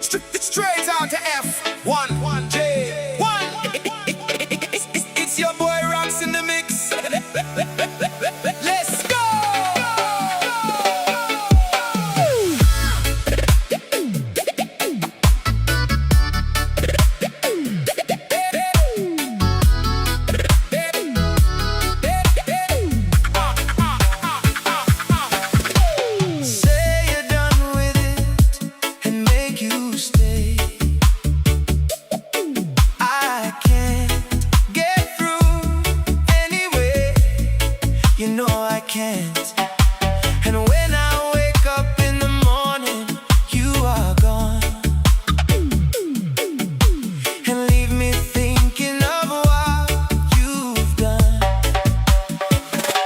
Straight out to F1J1. It's your boy Rocks in the mix. Let's go. Say you're done with it and make you stay. I can't get through anyway. You know I can't. And when I wake up in the morning, you are gone and leave me thinking of what you've done.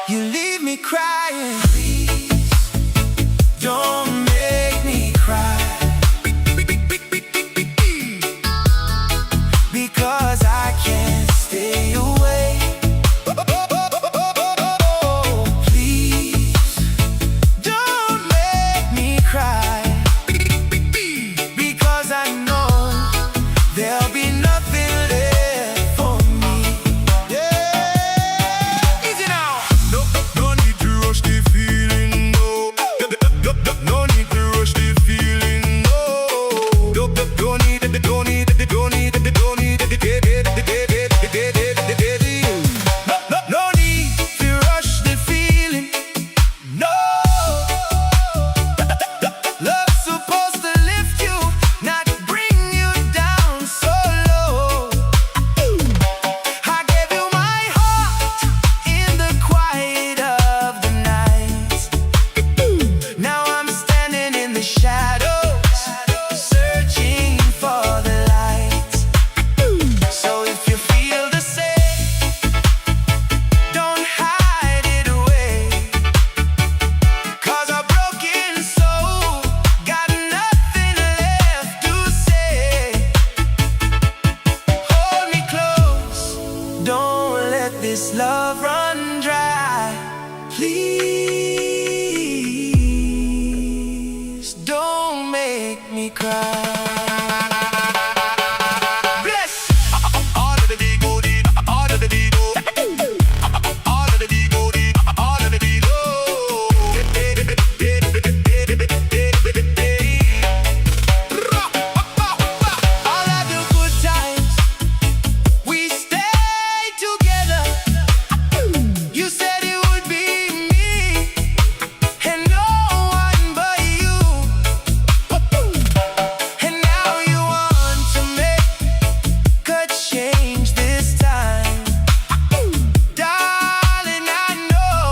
You leave me crying. Please don't make me cry, because I can't stay away. Please don't make me cry, because I know there'll be nothing left for me. Yeah, easy now. No need to rush the feeling, no. No need to rush the feeling, no. Don't need it. No need to rush the feeling. No, love's supposed to lift you, not bring you down so low. I gave you my heart in the quiet of the night. Now I'm standing in the shadows, searching for the light. So if you feel the same, don't hide it away, 'cause a broken soul got nothing left to say. Hold me close, don't let this love run dry. Please don't make me cry. Bless. All of the D-go-D, all of the D-go. All of the D-go-D, all of the D-go. All of the good times we stayed together. You said it would be me and no one but you. And now you want to make a change this time. Darling, I know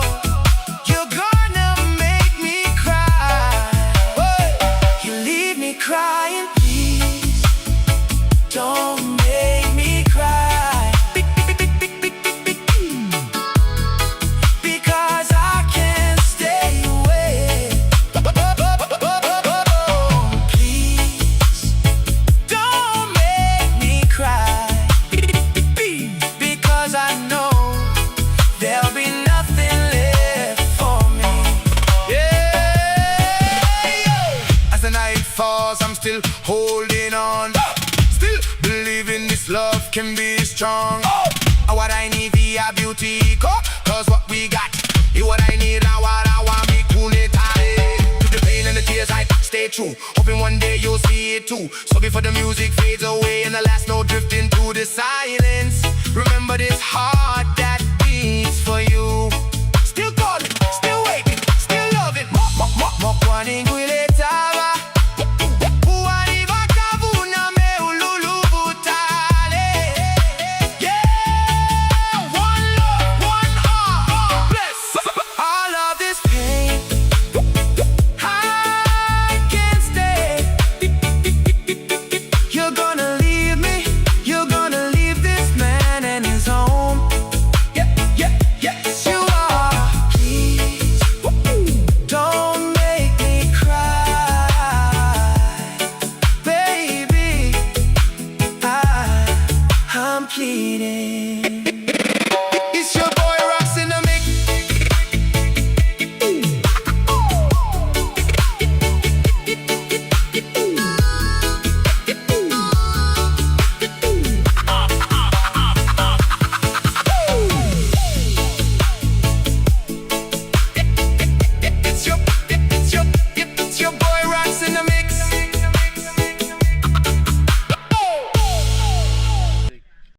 you're gonna make me cry. You leave me crying. Please don't make me cry, because I can't stay away. Please don't make me cry, because I know there'll be nothing left for me. Yeah. As the night falls, I'm still holding on. Still believing this love can be strong. What I need be a beauty, cause what we got is what I need. Now what I want me cool it high. To the pain and the tears, I stay true, hoping one day you'll see it too. So before the music fades away and the last note drifting through the silence, remember this heart